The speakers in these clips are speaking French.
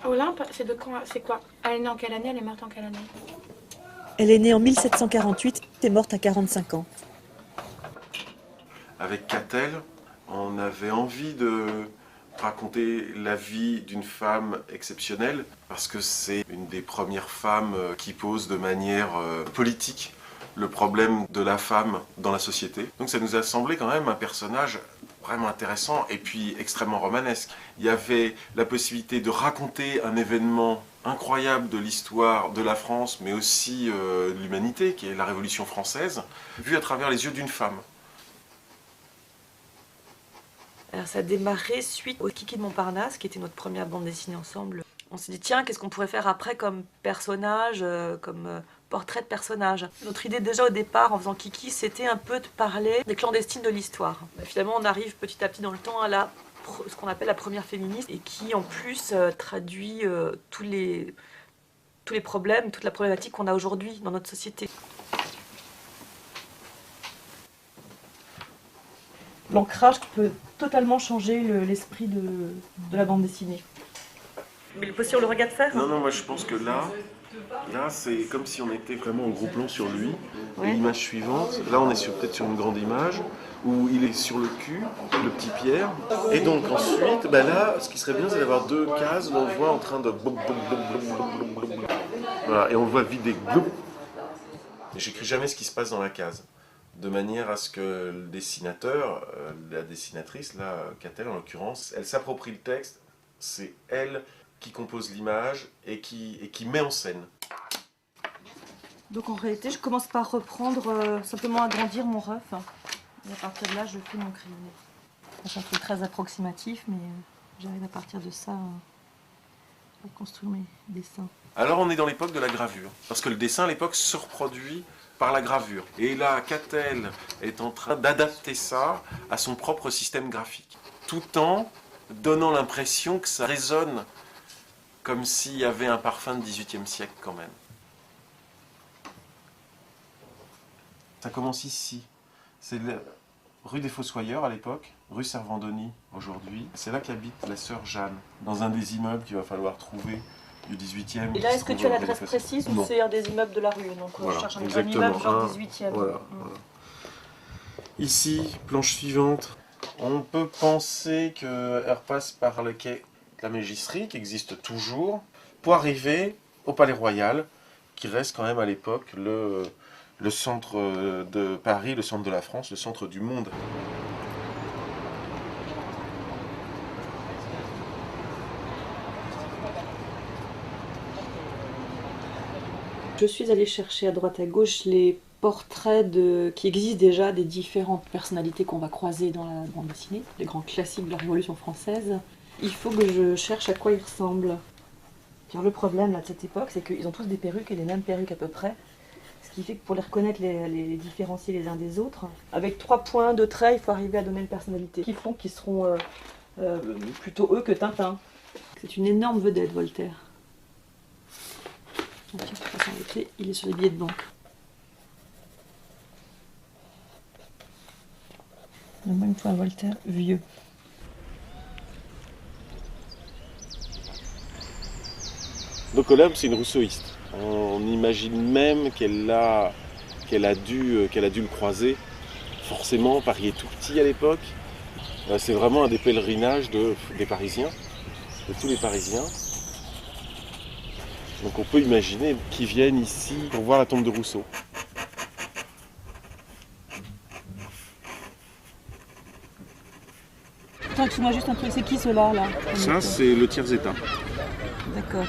Olympe, c'est de quand? C'est quoi? Elle est née en quelle année? Elle est morte en quelle année? Elle est née en 1748 et morte à 45 ans. Avec Catel, on avait envie de raconter la vie d'une femme exceptionnelle parce que c'est une des premières femmes qui pose de manière politique le problème de la femme dans la société. Donc ça nous a semblé quand même un personnage vraiment intéressant et puis extrêmement romanesque. Il y avait la possibilité de raconter un événement incroyable de l'histoire de la France, mais aussi de l'humanité, qui est la Révolution française, vu à travers les yeux d'une femme. Alors ça a démarré suite au Kiki de Montparnasse, qui était notre première bande dessinée ensemble. On s'est dit, tiens, qu'est-ce qu'on pourrait faire après comme personnage, comme portrait de personnage. Notre idée déjà au départ, en faisant Kiki, c'était un peu de parler des clandestines de l'histoire. Finalement, on arrive petit à petit dans le temps à ce qu'on appelle la première féministe, et qui en plus traduit tous les problèmes, toute la problématique qu'on a aujourd'hui dans notre société. L'ancrage peut totalement changer l'esprit de la bande dessinée. Mais il est possible le regard de faire? Non, moi je pense que là c'est comme si on était vraiment en gros plan sur lui. Ouais. Et l'image suivante, là on est peut-être sur une grande image, où il est sur le cul, le petit Pierre. Et donc ensuite, là, ce qui serait bien, c'est d'avoir deux cases où on le voit en train de... Voilà, et on le voit vider. Mais j'écris jamais ce qui se passe dans la case. De manière à ce que le dessinateur, la dessinatrice, là, Catel en l'occurrence, elle s'approprie le texte, c'est elle qui compose l'image et qui met en scène. Donc en réalité, je commence par reprendre, simplement agrandir mon ref. Et à partir de là, je fais mon crayonné. C'est un truc très approximatif, mais j'arrive à partir de ça à construire mes dessins. Alors on est dans l'époque de la gravure, parce que le dessin à l'époque se reproduit par la gravure. Et là, Catel est en train d'adapter ça à son propre système graphique, tout en donnant l'impression que ça résonne comme s'il y avait un parfum de XVIIIe siècle quand même. Ça commence ici. C'est rue des Fossoyeurs à l'époque, rue Servandoni aujourd'hui. C'est là qu'habite la sœur Jeanne, dans un des immeubles qu'il va falloir trouver du 18e. Et là, est-ce que tu as l'adresse précise ou c'est un des immeubles de la rue? Donc voilà, je cherche un immeuble genre 18e. Voilà. Ici, planche suivante. On peut penser qu'elle repasse par le quai de la Mégisserie, qui existe toujours, pour arriver au Palais Royal, qui reste quand même à l'époque le centre de Paris, le centre de la France, le centre du monde. Je suis allée chercher à droite à gauche les portraits qui existent déjà des différentes personnalités qu'on va croiser dans la bande dessinée, les grands classiques de la Révolution française. Il faut que je cherche à quoi ils ressemblent. Car le problème là, de cette époque, c'est qu'ils ont tous des perruques et les mêmes perruques à peu près. Ce qui fait que pour les reconnaître, les différencier les uns des autres, avec 3 points de trait, il faut arriver à donner une personnalité qui font qu'ils seront plutôt eux que Tintin. C'est une énorme vedette, Voltaire. Donc, il est sur les billets de banque. Donne-moi une fois un Voltaire vieux. Donc Olympe, c'est une rousseauiste. On imagine même qu'elle a dû le croiser. Forcément, Paris est tout petit à l'époque. C'est vraiment un des pèlerinages des Parisiens, de tous les Parisiens. Donc on peut imaginer qu'ils viennent ici pour voir la tombe de Rousseau. Attends, excuse-moi juste un truc, c'est qui ceux-là là? Ça, c'est le tiers-état. D'accord.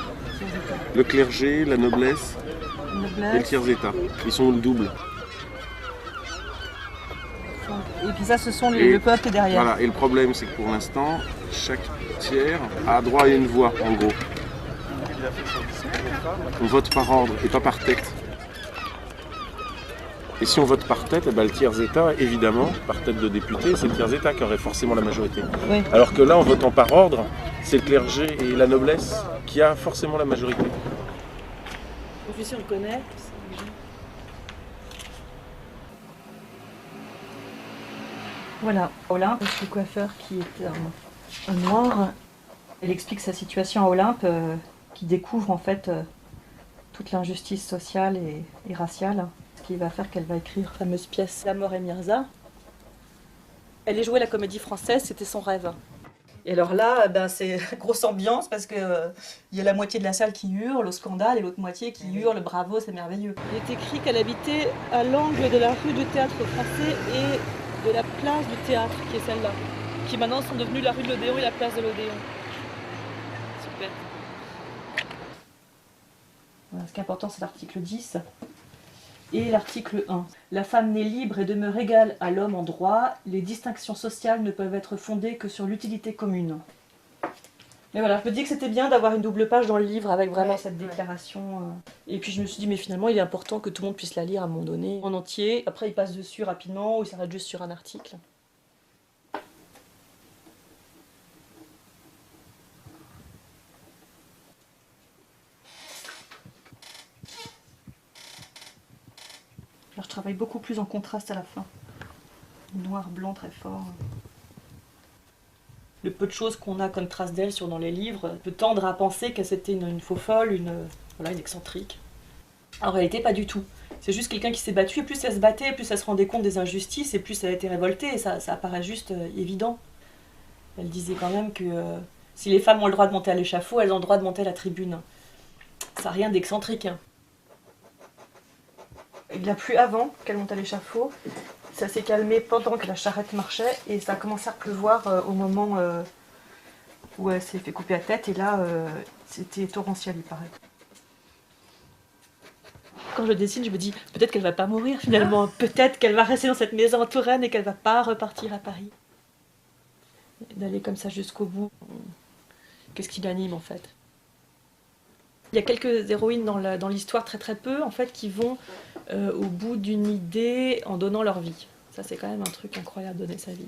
Le clergé, la noblesse et le tiers-état. Ils sont le double. Et puis ça, ce sont le peuple derrière. Voilà, et le problème, c'est que pour l'instant, chaque tiers a droit à une voix, en gros. On vote par ordre et pas par tête. Et si on vote par tête, le tiers-état, évidemment, par tête de député, c'est le tiers-état qui aurait forcément la majorité. Oui. Alors que là, en votant par ordre, c'est le clergé et la noblesse qui a forcément la majorité. L'officier, on le connaît. Voilà, Olympe, le coiffeur qui est un noir. Elle explique sa situation à Olympe, qui découvre en fait toute l'injustice sociale et raciale, ce qui va faire qu'elle va écrire la fameuse pièce L'Amour et Mirza. Elle est jouée à la Comédie Française, c'était son rêve. Et alors là, c'est grosse ambiance parce que il y a la moitié de la salle qui hurle au scandale et l'autre moitié qui hurle bravo, c'est merveilleux. Il est écrit qu'elle habitait à l'angle de la rue du Théâtre Français et de la place du Théâtre, qui est celle-là, qui maintenant sont devenues la rue de l'Odéon et la place de l'Odéon. Super. Voilà, ce qui est important, c'est l'article 10 et l'article 1. La femme naît libre et demeure égale à l'homme en droit. Les distinctions sociales ne peuvent être fondées que sur l'utilité commune. Mais voilà, je me dis que c'était bien d'avoir une double page dans le livre avec vraiment cette déclaration. Et puis je me suis dit, mais finalement, il est important que tout le monde puisse la lire à un moment donné, en entier. Après, il passe dessus rapidement ou il s'arrête juste sur un article. Alors, je travaille beaucoup plus en contraste à la fin. Noir-blanc très fort. Le peu de choses qu'on a comme trace d'elle dans les livres peut tendre à penser que c'était une faux-folle, une excentrique. En réalité, pas du tout. C'est juste quelqu'un qui s'est battu, et plus elle se battait, plus elle se rendait compte des injustices, et plus elle était révoltée, et ça apparaît juste évident. Elle disait quand même que si les femmes ont le droit de monter à l'échafaud, elles ont le droit de monter à la tribune. Ça n'a rien d'excentrique. Il a plu avant qu'elle monte à l'échafaud, ça s'est calmé pendant que la charrette marchait et ça a commencé à pleuvoir au moment où elle s'est fait couper la tête et là c'était torrentiel il paraît. Quand je dessine je me dis peut-être qu'elle va pas mourir finalement, peut-être qu'elle va rester dans cette maison en Touraine et qu'elle va pas repartir à Paris. D'aller comme ça jusqu'au bout, qu'est-ce qui l'anime en fait? Il y a quelques héroïnes dans l'histoire, très peu, en fait, qui vont au bout d'une idée en donnant leur vie. Ça, c'est quand même un truc incroyable, donner sa vie.